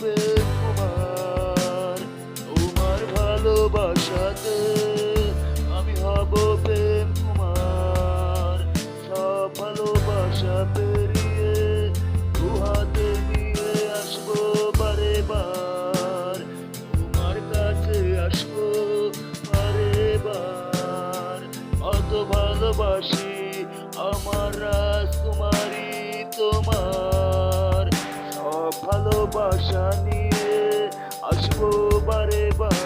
প্রেম কুমার, তোমার ভালোবাসাতে আমি হব প্রেম কুমার। সব ভালোবাসা পেরিয়ে দু হাতে নিয়ে আসবো বারে বার, তোমার কাছে আসবো বারে বার। অত ভালোবাসি আমার রাজকুমারী তোমার, সব ভালোবাসা নিয়ে আসবো বারে বার।